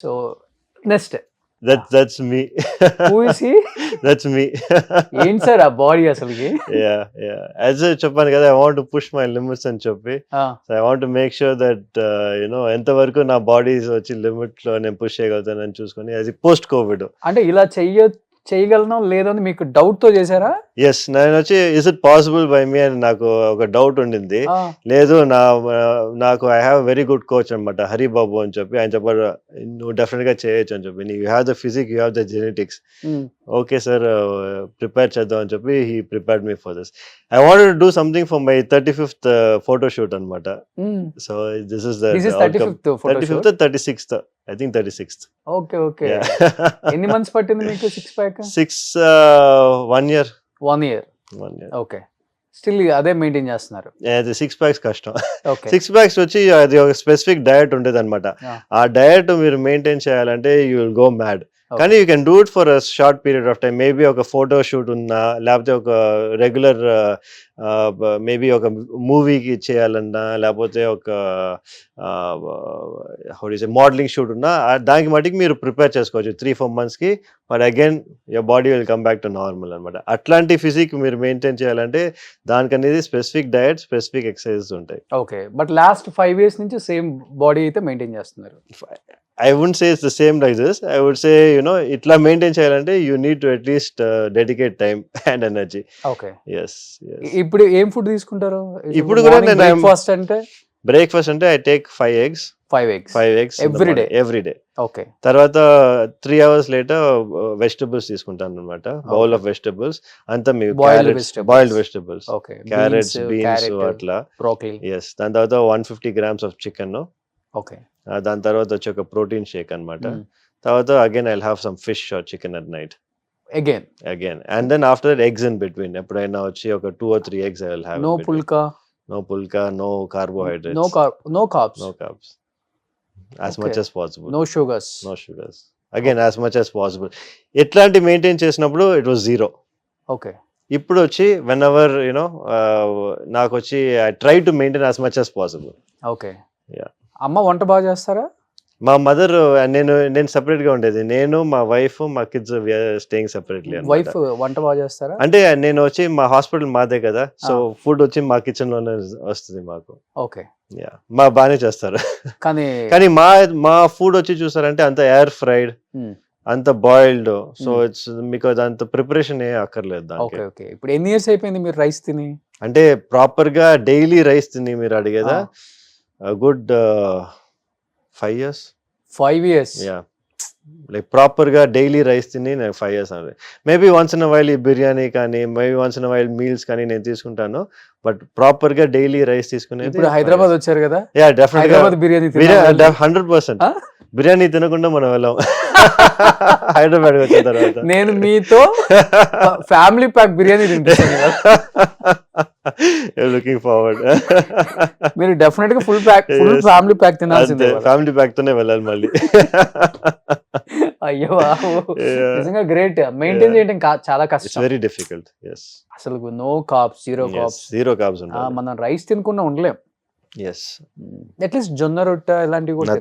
So next That's me. Who is he? That's me. ఏంటి sir ఆ body అసలుకి? Yeah, yeah. As I చెప్పాను కదా, I want to push my limits అని చెప్పి. ఆ, So I want to make sure that ఎంతవరకు నా బాడీ వచ్చి లిమిట్ లో నేను పుష్ చేయగలుగుతానని చూసుకొని, అది పోస్ట్ కోవిడ్. అంటే ఇలా చేయగలను లేదని మీకు డౌట్ తో చేశారా? ఎస్, నేను వచ్చి ఇస్ ఇట్ పాసిబుల్ బై మీ అని నాకు ఒక డౌట్ ఉండింది. ఆ, లేదు, నాకు I have very good coach అనమాట, హరిబాబు అని చెప్పి. ఆయన చెప్పారు, నువ్వు డెఫినెట్ గా చేయొచ్చు అని చెప్పి. You have the physique, you have the genetics. Um, okay sir, prepare చేద్దాం అని చెప్పి he prepared me for this. I wanted to do something for my 35th photo shoot అనమాట. Um. So this is the This is outcome. 35th photo 35th 36th, I think 36th. Okay okay. ఎన్ని months పట్టింది మీకు six pack? 1 year. 1 year. 1 year. Okay, still అదే maintain చేస్తున్నారు. అది 6 packs కష్టం. Okay. 6 packs వచ్చి అది ఒక స్పెసిఫిక్ డయట్ ఉండేది అనమాట. ఆ డయట్ మీరు మెయింటైన్ చేయాలంటే యూ విల్ గో మ్యాడ్. కానీ you can do it for a short period of time. Maybe ఒక ఫోటో షూట్ ఉన్నా, లేకపోతే ఒక రెగ్యులర్ మేబీ ఒక మూవీకి చేయాలన్నా, లేకపోతే ఒక మోడలింగ్ షూట్ ఉన్నా, దానికి మటుకు మీరు ప్రిపేర్ చేసుకోవచ్చు 3-4 monthsకి. But again your body will come back to normal అనమాట. అట్లాంటి ఫిజిక్ మీరు మెయింటైన్ చేయాలంటే దానికి అనేది స్పెసిఫిక్ డయట్, స్పెసిఫిక్ ఎక్సర్సైజెస్ ఉంటాయి. ఓకే, బట్ లాస్ట్ 5 years నుంచి సేమ్ బాడీ అయితే మెయింటైన్ చేస్తున్నారు. I wouldn't say it's the same like this. I would say, itla maintain cheyalante, you need to at least dedicate time and energy. Okay. Yes, yes. ఇప్పుడు ఏం food తీసుకుంటారు? ఇప్పుడు కూడా నేను breakfast అంటే breakfast ante I take 5 eggs. 5 eggs 5 eggs every day. Every day. Okay. తర్వాత 3 hours later vegetables తీసుకుంటాను అనమాట. బౌల్ ఆఫ్ వెజిటబుల్స్ అంతా మీ boiled vegetables, okay. Carrots, beans అట్లా. బ్రోకలీ. yes. దాని తర్వాత 150 grams of chicken. ఓకే. దాని తర్వాత వచ్చి ఒక ప్రోటీన్ షేక్ అనమాట. తర్వాత again I have some fish or chicken at night again. And then after that eggs in between. ఎప్పుడైనా వచ్చి ఒక 2 or 3 eggs I will have. No pulka, no carbohydrates, no carbs, as much as possible. No sugars. Again, as much as possible. ఎట్లాంటి maintain చేసినప్పుడు it was 0. Okay. ఇప్పుడు వచ్చి whenever నాకు వచ్చి I try to maintain as much as possible. Okay. Yeah. అమ్మ వంట బాగా చేస్తారా? మా మదర్, నేను సెపరేట్ గా ఉండేది. నేను, మా వైఫ్, మా కిడ్స్ స్టేయింగ్ సెపరేట్లీ. వైఫ్ వంట బాగా చేస్తారా? అంటే నేను వచ్చి మా హాస్పిటల్ మాదే కదా, సో ఫుడ్ వచ్చి మా కిచెన్ లోనే వస్తుంది మాకు. ఓకే. మా బాగానే చేస్తారు. కానీ మా ఫుడ్ వచ్చి చూసారంటే అంత ఎయిర్ ఫ్రైడ్, అంత బాయిల్డ్. సో ఇట్స్ మీకు అంత ప్రిపరేషన్ ఏ అక్కర్లేదు దానికి. ఓకే. ఇప్పుడు ఎన్ని ఇయర్స్ అయిపోయింది మీరు రైస్ తిని? అంటే ప్రాపర్ గా డైలీ రైస్ తిని మీరు అడిగేదా? Good 5 years. 5 years. Yeah. Like proper గా డైలీ రైస్ తిని నేను 5 years అనేది. మేబీ వన్స్ ఇన్ వైల్ ఈ బిర్యానీ కానీ, maybe once in while meals కానీ నేను తీసుకుంటాను. బట్ ప్రాపర్ గా డైలీ రైస్ తీసుకునేది. ఇప్పుడు హైదరాబాద్ వచ్చారు కదా, యా డెఫినెట్ గా బిర్యానీ 100%. బిర్యానీ తినకుండా మనం వెళ్ళాం హైదరాబాద్ వచ్చిన తర్వాత. నేను మీతో ఫ్యామిలీ ప్యాక్ బిర్యానీ తింటాను కదా. Looking forward. మీరు డెఫినెట్ గా ఫుల్ ఫ్యామిలీ ప్యాక్ తినాల్సిందే. ఫ్యామిలీ ప్యాక్ తోనే వెళ్ళాలి మళ్ళీ. అయ్యో నిజంగా గ్రేట్. మెయింటైన్ చేయడం చాలా కష్టం. Very difficult. అసలు నో కార్బ్స్, జీరో కార్బ్స్. మనం రైస్ తినకుండా ఉండలేం. yes అట్లీస్ట్ జొన్న రొట్టె ఇలాంటివి కూడా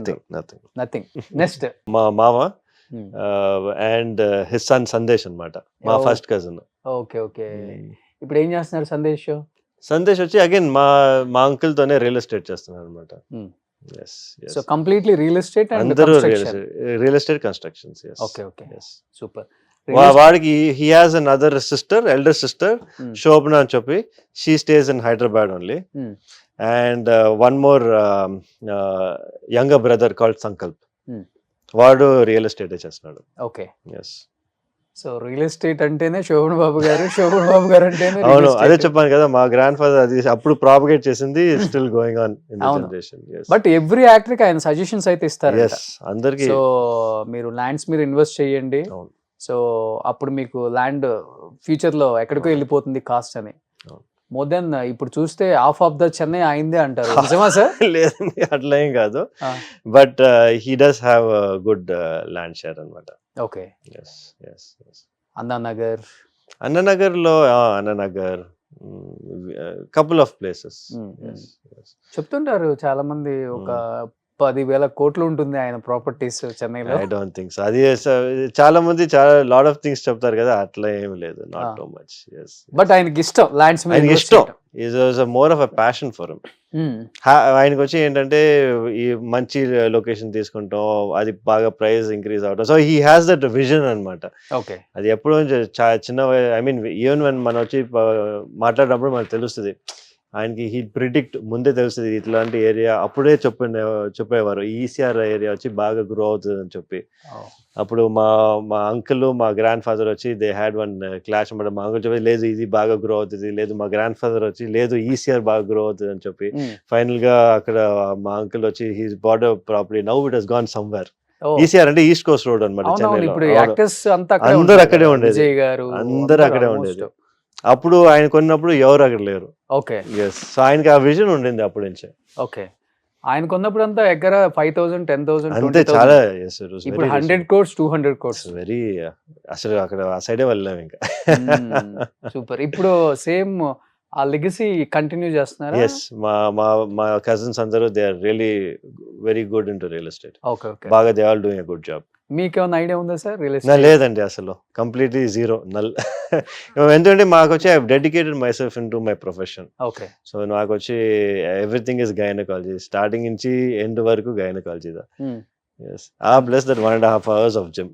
నథింగ్. నెక్స్ట్ మా మామ అండ్ హిస్ సన్ సందేశ్ అన్నమాట, మా ఫస్ట్ కజిన్. ఓకే. ఇప్పుడు ఏం చేస్తున్నారు సందేశ్? సందేశ్ వచ్చి అగైన్ మా అంకుల్ తోనే రియల్ ఎస్టేట్ చేస్తున్నారు అనమాట. So completely real estate and real estate constructions. Okay. Super. వాడికి he has another sister, elder sister Shobhana అని చెప్పి. She stays in Hyderabad only. And one more younger brother called Sankalp. వాడు రియల్ ఎస్టేట్ చేస్తున్నాడు. ఓకే. So real estate అంటేనే శోభన్ బాబు గారు అంటేనే. అవును, అదే చెప్పాను కదా, మా గ్రాండ్ ఫాదర్ అది అప్పుడు ప్రాపగేట్ చేసింది. Still going on in the generation. But every actor కి ఆయన సజెషన్స్ అయితే ఇస్తారు అందరికి. సో మీరు ల్యాండ్స్ మీద ఇన్వెస్ట్ చేయండి, సో అప్పుడు మీకు ల్యాండ్ ఫ్యూచర్ లో ఎక్కడికో వెళ్ళిపోతుంది కాస్ట్ అని. మోర్ దెన్ ఇప్పుడు చూస్తే హాఫ్ ఆఫ్ ద చెన్నై అయిందే అంటారు. నిజమా సార్? లేదండి, అట్లా ఏం కాదు. But he does have good land share అన్నమాట. ఓకే. అన్నానగర్ లో అన్నానగర్ కపుల్ ఆఫ్ ప్లేసెస్ చెప్తుంటారు చాలా మంది. ఒక 10,000 కోట్లు ఉంటుంది ఆయన ప్రాపర్టీస్ చెన్నైలో. I don't think so. అది చాలా మంది చాలా లాట్ ఆఫ్ థింగ్స్ చెప్తారు కదా, అట్లా ఏం లేదు, నాట్ టూ మచ్. బట్ ఆయనకి ఇష్టం ల్యాండ్స్ మీద ఆయనకి invest ఇష్టం, చేయటం. Is more of a passion for him. Hmm. ఆయనకు వచ్చి ఏంటంటే ఈ మంచి లొకేషన్ తీసుకుంటాం, అది బాగా ప్రైస్ ఇంక్రీజ్ అవడం. So he has that vision అన్నమాట. ఓకే. అది ఎప్పుడో చిన్న ఐ మీన్ ఈవెన్ వన్ మనం వచ్చి మాట్లాడినప్పుడు మనకు తెలుస్తుంది, ఆయనకి హీ ప్రిడిక్ట్ ముందే తెలుస్తుంది ఇట్లాంటి ఏరియా. అప్పుడే చెప్పేవారు ఈసీఆర్ ఏరియా వచ్చి బాగా గ్రో అవుతుంది అని చెప్పి. అప్పుడు మా అంకుల్ మా గ్రాండ్ ఫాదర్ వచ్చి దే హ్యాడ్ వన్ క్లాష్ అనమాట. మా అంకుల్ చెప్పి లేదు ఇది బాగా గ్రో అవుతుంది, లేదు మా గ్రాండ్ ఫాదర్ వచ్చి లేదు ఈసీఆర్ బాగా గ్రో అవుతుంది అని చెప్పి. ఫైనల్ గా అక్కడ మా అంకుల్ వచ్చి he's bought property, now it has gone somewhere. ECR అంటే ఈస్ట్ కోస్ట్ రోడ్ అనమాట ఇప్పుడు చెన్నైలో. యాక్టర్స్ అందరూ అక్కడే ఉండేది, విజయ్ గారు అందరూ అక్కడే ఉండేది. అప్పుడు ఆయన కొన్నప్పుడు ఎవరు అక్కడ లేరు. ఓకే. ఎస్, సో ఆయనకి ఆ విజన్ ఉండింది అప్పటి నుంచే. ఓకే. ఆయన కొన్నప్పుడు అంతా ఎక్కడ 5,000, 10,000, అంతే చాలా. ఇప్పుడు 100 crores, 200 crores. వెరీ, అసలు అక్కడ ఆ సైడే వెళ్ళాం ఇంకా. సూపర్. ఇప్పుడు సేమ్ ఆ లెగసీ కంటిన్యూ చేస్తున్నారా? ఎస్, మా కజిన్స్ అందరూ they are really very good in to real estate. Okay. Okay. బాగా they are doing a good job. మీకేమైనా ఐడియా ఉందా సార్ రియల్ నా ఎస్టేట్? లేదండి, అసలు కంప్లీట్లీ జీరో, నల్. ఎందుకంటే మాకు వచ్చి I dedicated my self in to my profession. Okay. So నాకు వచ్చి ఎవ్రీథింగ్ ఇస్ గైనకాలజీ, స్టార్టింగ్ నుంచి ఎండ్ వరకు gynaecology. Yes, plus that 1.5 hours of gym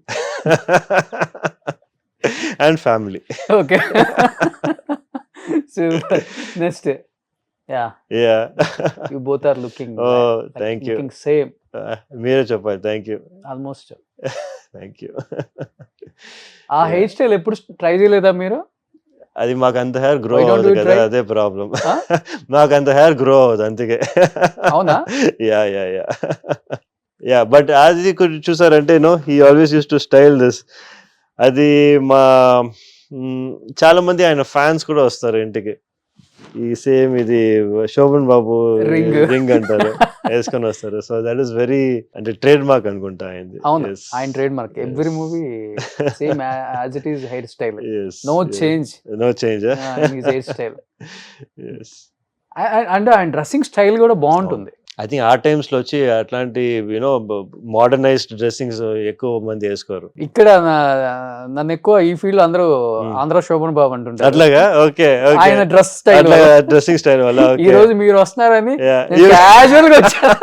and family. Okay. Super. Next yeah you both are looking thank you. Same. మీరే చెప్పాలి. Thank you. Almost. Thank you. ఆ hair style ఎప్పుడు try చేయలేదా మీరు? అది మాకు అంత హెయిర్ గ్రో Why don't అవ్వదు you కదా, try? అదే ప్రాబ్లం. మాకు అంత హెయిర్ గ్రో అవ్వదు అందుకే. అవునా? యా బట్ అది చూసారంటే no, he always used to style this. అది చాలా మంది ఆయన ఫ్యాన్స్ కూడా వస్తారు ఇంటికి, ఈ సేమ్ ఇది శోభన్ బాబు రింగ్ అంటారు వేసుకొని వస్తారు. సో దట్ ఈస్ వెరీ, అంటే ట్రేడ్ మార్క్ అనుకుంటా ఆయనది. అవును, ఆయన trade mark. Every movie same as it is hair style. No change. No change. Hair style. And ఆయన డ్రెస్సింగ్ స్టైల్ కూడా బాగుంటుంది. ఐ థింక్ ఆ టైమ్స్ లో వచ్చి అట్లాంటి యూనో మోడర్నైజ్డ్ డ్రెస్సింగ్స్ ఎక్కువ మంది వేసుకోరు. ఇక్కడ నన్ను ఎక్కువ ఈ ఫీల్డ్ అందరూ ఆంధ్ర శోభన్ బాబు అంటుంటారు. అట్లాగా? ఓకే. ఆయన డ్రెస్ స్టైల్, డ్రెస్సింగ్ స్టైల్ వల్ల ఈ రోజు మీరు వస్తున్నారని క్యాజువల్ గా వచ్చారు.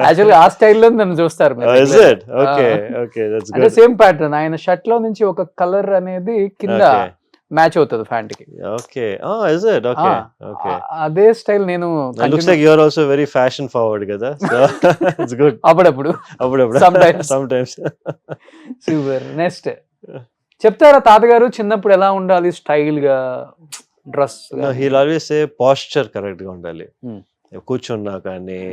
యాక్చువల్ గా ఆ స్టైల్లో నన్ను చూస్తారు. అంటే సేమ్ ప్యాటర్న్, ఆయన షర్ట్ లో నుంచి ఒక కలర్ అనేది కింద మ్యాచ్ అవుతుంది ఫ్యాంట్ కి. Okay. Is it? Okay. Okay. అదే స్టైల్ నేను. Looks like you are also very fashion forward కదా, సో ఇట్స్ గుడ్. అప్పుడప్పుడు సమ్ టైమ్స్. సూపర్. నెక్స్ట్ చెప్తారా తాతగారు చిన్నప్పుడు ఎలా ఉండాలి స్టైల్ గా dress? He will always say posture correct గా ఉండాలి. కూర్చున్నా కానీ,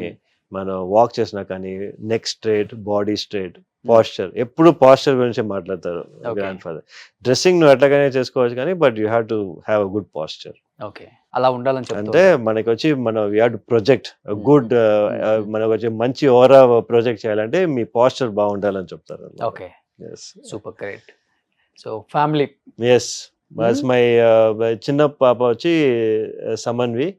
మనం వాక్ చేసినా కానీ, neck straight, body straight, posture. ఎప్పుడు పోస్చర్ గురించి మాట్లాడతారు గ్రాండ్ ఫాదర్. డ్రెస్సింగ్ నువ్వు ఎట్లాగైనా చేసుకోవచ్చు కానీ, but you have to have a good posture. Okay, అలా ఉండాలని అంటే మనకి వచ్చి we have to project good, మనకు వచ్చి మంచి ఓవరా ప్రొజెక్ట్ చేయాలంటే మీ పోస్చర్ బాగుండాలని చెప్తారు. Okay, super, great. So family. Yes, my చిన్న పాప వచ్చి సమన్వి,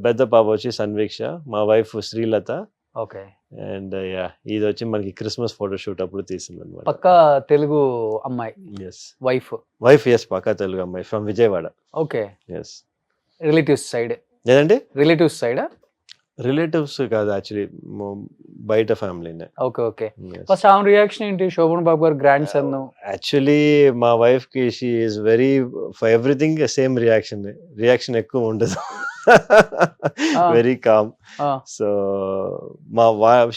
పెద్ద పాప వచ్చి సన్వీక్ష, మా వైఫ్ శ్రీలత. ఓకే. అండ్ ఇది వచ్చి మనకి క్రిస్మస్ ఫోటో షూట్ అప్పుడు తీసింది అనమాట. పక్కా తెలుగు అమ్మాయి. Yes, wife. ఎస్, పక్కా తెలుగు అమ్మాయి, from Vijayawada. Okay. Yes. Relatives side? లేదండి, రిలేటివ్స్ సైడ్. రిలేటివ్స్ కాదు, యాక్చువల్లీ బయట ఫ్యామిలీనే. ఓకే. ఓకే. ఫస్ట్ ఆమె రియాక్షన్ ఏంటి? Shoban Babu garu grandson. Actually మా వైఫ్ కి she is very for everything same reaction ఎక్కువ ఉండదు, very calm. So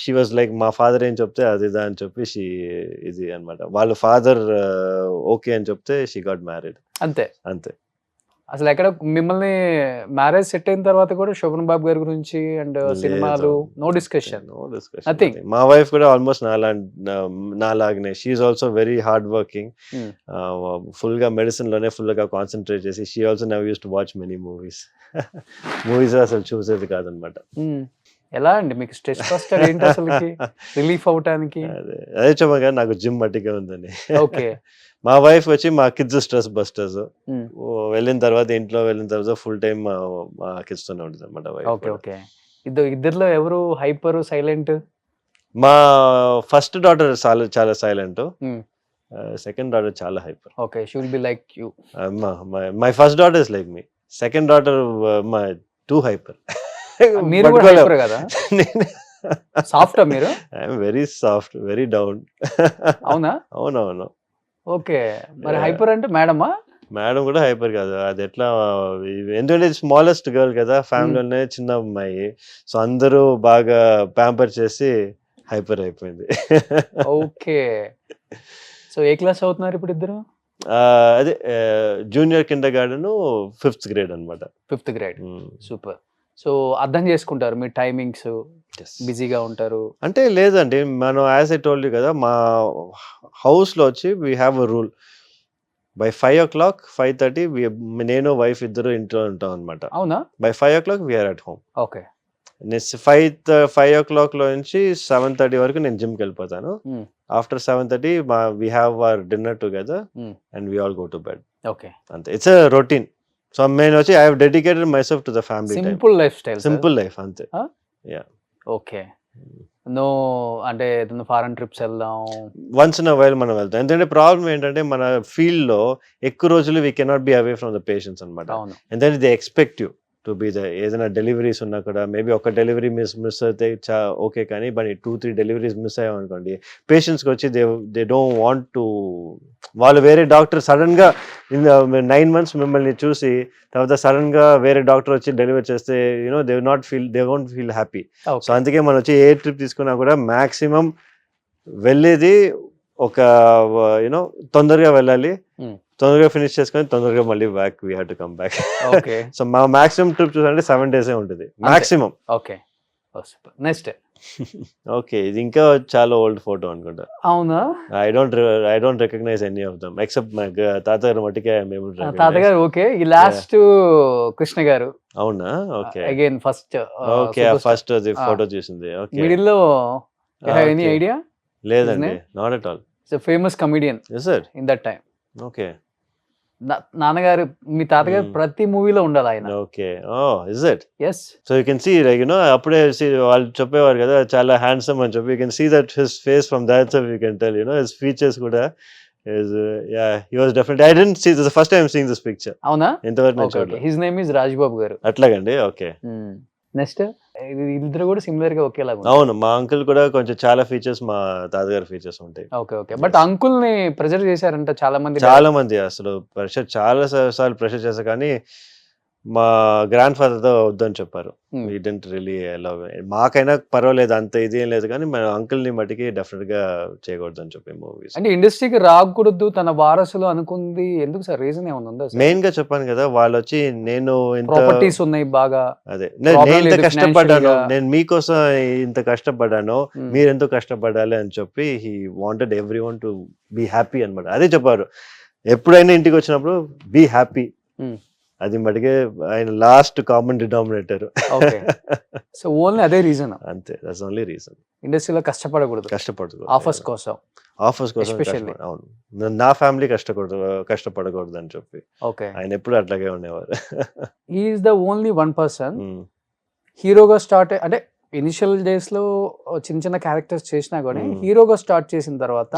she was like మా ఫాదర్ ఏం చెప్తే అది ఇదా అని చెప్పి షీ ఇది అనమాట. వాళ్ళ ఫాదర్ ఓకే అని చెప్తే షీ గాట్ మ్యారీడ్. అంతే. అసలు ఎక్కడ మిమ్మల్ని మ్యారేజ్ సెట్ అయిన తర్వాత కూడా శోభన్ బాబు గారి గురించి అండ్ సినిమాలు నో డిస్కషన్? నథింగ్. మా వైఫ్ కూడా ఆల్మోస్ట్ నాలాగనే, she is also very hard working. Full గా మెడిసిన్ లోనే ఫుల్ గా కాన్సన్ట్రేట్ చేసి, she also never used to watch many movies అసలు చూసేది కాదనమాట. ఎలా అండి మీకు స్ట్రెస్ బస్టర్ ఏంటి అసలు రిలీఫ్ అవటానికి? అదే చెప్పగా నాకు జిమ్ మట్టిగా ఉందని. ఓకే. మా వైఫ్ వచ్చి మా కిడ్స్ స్ట్రెస్ బస్టర్స్. ఇంట్లో వెళ్ళిన తర్వాత ఫుల్ టైం మా కిడ్స్ తోనే ఉంటుంది అనమాట. ఓకే. ఓకే. ఇద్దరిలో ఎవరు హైపర్ సైలెంట్? మా ఫస్ట్ డాటర్ చాలా సైలెంట్, సెకండ్ డాటర్ చాలా hyper. Okay, she will be like you. My first daughter is like me, second daughter my two hyper. మీరు కూడా హైపర్ కదా? సాఫ్టా మీరు? I'm very soft, very down. అవునా? అవునవును. Okay, మరి హైపర్ అంటే మేడమా? మేడం కూడా హైపర్ కాదు, అది ఎట్లా, ఎందుకంటే స్మాలెస్ట్ గర్ల్ కదా ఫ్యామిలీలోనే, చిన్న అమ్మాయి, సో అందరూ బాగా ప్యాంపర్ చేసి హైపర్ అయిపోయింది. ఓకే, సో ఏ క్లాస్ అవుతున్నారు ఇప్పుడు ఇద్దరు? అదే junior Kinder garden, 5th grade అనమాట. 5th grade. సూపర్. సో అర్థం చేసుకుంటారు మీ టైమింగ్స్, బిజీగా ఉంటారు అంటే? లేదండి, మనం యాజ్ ఐ టోల్డ్ యూ కదా, మా హౌస్లో వచ్చి we have a rule, by 5 o'clock 5:30 నేను వైఫ్ ఇద్దరు ఇంట్లో ఉంటాం అనమాట. అవునా? By 5 o'clock we are at home. Okay. Next 5 o'clock లో నుంచి 7:30 వరకు నేను జిమ్కి వెళ్ళిపోతాను. After 7:30 we have our dinner together and we all go to bed. Okay, అంతే, ఇట్స్ అ రొటీన్. సో నేను వచ్చి I have dedicated my self to the family. Simple life style. Simple life అంతే. యా. ఓకే, నో అంటే ఏదైనా foreign trips వెళ్దాం once in a while మనం వెళ్తాం. ఎందుకంటే ప్రాబ్లం ఏంటంటే మన ఫీల్డ్ లో ఎక్కువ రోజులు we cannot be away from the patients అనమాట. అవును. ఎందుకంటే they expect you to be the, ఏదైనా డెలివరీస్ ఉన్నా కూడా మేబీ ఒక డెలివరీ మిస్ అయితే ఓకే, కానీ బట్ 2-3 డెలివరీస్ మిస్ అయ్యాం అనుకోండి, పేషెంట్స్కి వచ్చి దే డోంట్ వాంట్ టు, వాళ్ళు వేరే డాక్టర్ సడన్గా 9 months మిమ్మల్ని చూసి తర్వాత సడన్గా వేరే డాక్టర్ వచ్చి డెలివరీ చేస్తే they won't feel happy. So అందుకే మనం వచ్చి ఏ ట్రిప్ తీసుకున్నా కూడా మ్యాక్సిమం వెళ్ళేది ఒక తొందరగా వెళ్ళాలి, తొందరగా ఫినిష్ చేసుకొని తొందరగా మళ్ళీ back we have to come back. Okay. So మా మాక్సిమం ట్రిప్ చూసారంటే 7 days ఉంటుంది మాక్సిమం. Okay, next. ఓకే, ఇది ఇంకా చాలా ఓల్డ్ ఫోటో అనుకుంటా. అవునా? I don't recognise any of them except my తాతగారు మట్టికే మేము. తాతగారు ఓకే, ఈ లాస్ట్ కృష్ణ గారు. అవునా? Okay, again first. Okay, first అది ఫోటో చూసింది. ఓకే, మిడిల్ లో ఎనీ ఐడియా? లేదండి, not at all. It's a famous comedian in that time. Okay, నాన్నగారు, మీ తాతగారు ప్రతి మూవీలో ఉండాలి ఆయన. Okay, oh is it? yes, so you can see like అప్పుడే వాళ్ళు చెప్పేవారు కదా చాలా హ్యాండ్సమ్ అని చెప్పి, you can see that his face from that side, you can tell his features కూడా is he was definitely, I didn't see this, the first time seeing this picture. అవునా? ఇంతవరకు నేను చూడలేదు. His name is Rajbabu garu. అట్లాగండి. Okay, next. ఇద్దరు కూడా similar గా ఒకేలాగా ఉంటారు. అవును, మా అంకుల్ కూడా కొంచెం చాలా ఫీచర్స్ మా తాతగారి ఫీచర్స్ ఉంటాయి. Okay, okay. బట్ అంకుల్ ని ప్రెజర్ చేశారంట చాలా మంది. అసలు ప్రెషర్ చాలా సార్లు ప్రెషర్ చేశారు, కానీ మా గ్రాండ్ ఫాదర్ తో వద్దని చెప్పారు. We didn't really allow. మాకైనా పర్వాలేదు, అంత ఇది ఏం లేదు, కానీ మన అంకుల్ ని మట్టికి డెఫినెట్ గా చేయకూడదు అని చెప్పి మూవీస్. అంటే ఇండస్ట్రీకి రాకూడదు తన వారసులు అనుకుంది ఎందుకు సార్? రీజన్ ఏమైనా ఉందా? మెయిన్ గా చెప్పాను కదా, వాళ్ళు వచ్చి నేను ప్రాపర్టీస్ ఉన్నాయి బాగా, అదే నేను ఇంత కష్టపడ్డాను, నేను మీకోసం ఇంత కష్టపడ్డాను, మీరు ఎంతో కష్టపడాలి అని చెప్పి he wanted everyone to be happy అన్నమాట. అదే చెప్పారు, ఎప్పుడైనా ఇంటికి వచ్చినప్పుడు బీ హ్యాపీ. అది మటుకే ఆయన last common denominator. So only అదే రీజన్? అంతే, దట్స్ ఓన్లీ రీజన్. ఇండస్ట్రీలో కష్టపడకూడదు ఆఫర్స్ కోసం. ఎస్పెషల్లీ. అవును, నా ఫ్యామిలీ కష్టపడకూడదు అని చెప్పి ఆయన ఎప్పుడు అట్లాగే ఉండేవారు. He is the only one person హీరోగా స్టార్ట్, అంటే ఇనిషియల్ డేస్ లో చిన్న చిన్న క్యారెక్టర్స్ చేసినా కానీ హీరోగా స్టార్ట్ చేసిన తర్వాత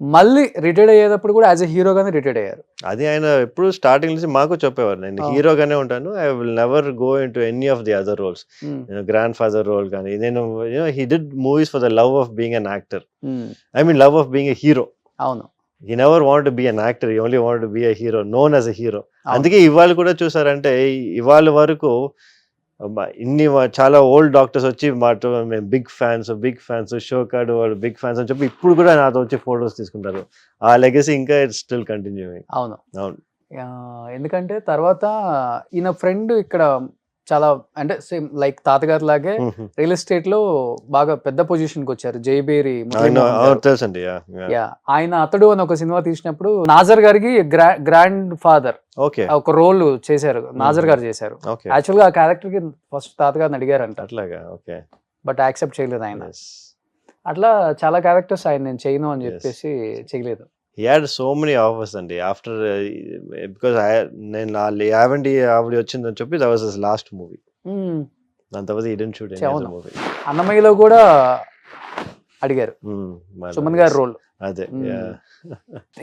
మళ్ళీ రిటైర్డ్ అయ్యేటప్పుడు కూడా యాజ్ ఎ హీరోగానే రిటైర్డ్ అయ్యారు. అది ఆయన ఎప్పుడు స్టార్టింగ్ నుంచి మాకు చెప్పేవారు, నేను హీరోగానే ఉంటాను, I will never go into any of the other roles. Grandfather role కానీ, నేను he did movies for the love of being an actor, I mean love of being a hero. అవును, he never wanted to be an actor, he only wanted to be a hero, known as a hero. అందుకే ఇవాళ కూడా చూసారంటే ఇవాళ వరకు ఇన్ని చాలా old doctors వచ్చి మాతో మేము బిగ్ ఫ్యాన్స్ షోకార్డ్ వాళ్ళు బిగ్ ఫ్యాన్స్ అని చెప్పి ఇప్పుడు కూడా నాతో వచ్చి ఫొటోస్ తీసుకుంటారు. ఆ లెగసీ ఇంకా ఇట్స్ స్టిల్ కంటిన్యూయింగ్. అవును, ఎందుకంటే తర్వాత ఈయన ఫ్రెండ్ ఇక్కడ చాలా, అంటే సేమ్ లైక్ తాతగారు లాగే రియల్ ఎస్టేట్ లో బాగా పెద్ద పొజిషన్ కి వచ్చారు, జైబేరి. ఆయన అతడు అని ఒక సినిమా తీసినప్పుడు నాజర్ గారికి గ్రాండ్ ఫాదర్ ఒక రోల్ చేశారు, నాజర్ గారు చేశారు. యాక్చువల్ గా ఆ క్యారెక్టర్ కి ఫస్ట్ తాతగారిని అడిగారంట, బట్ యాక్సెప్ట్ చేయలేదు ఆయన. అట్లా చాలా క్యారెక్టర్స్ ఆయన నేను చేయను అని చెప్పేసి చేయలేదు. He had so many offers అండి after because నేను యావండి ఆవిడ వచ్చిందని చెప్పి that was his last movie. దాని తర్వాత ఈ డెంట్ షూట్ అవును. మూవీ. అన్నమయ్యలో కూడా అడిగారు సుమన్ గారి రోల్. అదే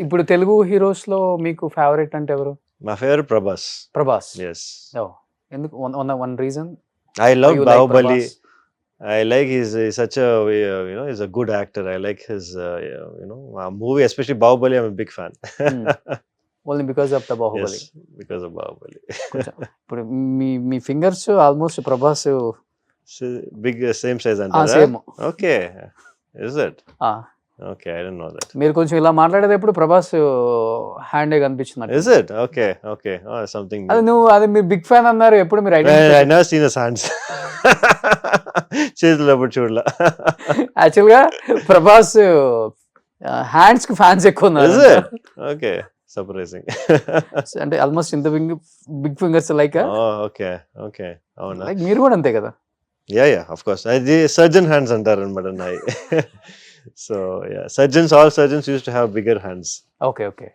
ఇప్పుడు తెలుగు హీరోస్ లో మీకు ఫేవరెట్ అంటే ఎవరు? మా ఫేవరెట్ ప్రభాస్. ప్రభాస్. ఎస్, ఎందుకు? One reason I love you like Bahubali. Prabhas? I like he's such a he's a good actor. I like his movie, especially Bahubali. I'm a big fan. Only because of the Bahubali. Yes, because of Bahubali. ఇప్పుడు మీ fingers almost Prabhas Big same size and same. Okay, is it? Okay, I didn't know that. మీరు కొంచెం ఇలా మాట్లాడేటప్పుడు Prabhas hand కనిపించింది. Is it? Okay. Oh, something అది new. అది మీరు బిగ్ ఫ్యాన్ అన్నారు, ఎప్పుడు మీరు I never seen his hands. చేతులు ఎప్పుడు చూడలా. యాక్చువల్ గా ప్రభాస్ హ్యాండ్స్ కి ఫ్యాన్స్ ఎక్కువ ఉన్నారు. Is it? Okay, surprising. అంటే ఆల్మోస్ట్ ఇంత big fingers like Oh, okay. అవునా? లైక్ మీరు కూడా అంతే కదా? Yeah, of course. అది surgeon hands అంటారు అనమాట నాయి. So yeah, all surgeons used to have bigger hands. Okay.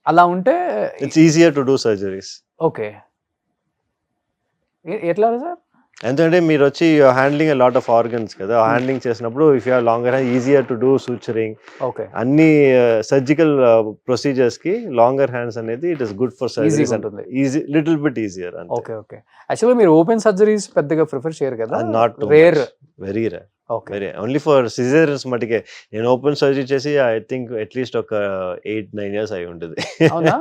అలా ఉంటే It's easier to do surgeries. Okay. ఎట్లా సార్? ఎందుకంటే మీరు వచ్చి handling a lot of organs కదా, హ్యాండ్లింగ్ చేసినప్పుడు if you have longer hand easier to do suturing, okay, అన్ని surgical procedures కి లాంగర్ హ్యాండ్స్ అనేది it is good for surgeries. Easy, little bit easier. Okay. యాక్చువల్గా మీరు ఓపెన్ సర్జరీస్ పెద్దగా prefer చేయరు కదా? Not rare, very rare. Okay. Only for caesareans మటుకే. నేను open surgery చేసి ఐ థింక్ అట్లీస్ట్ ఒక 8-9 years అయి ఉంటుంది. అవునా?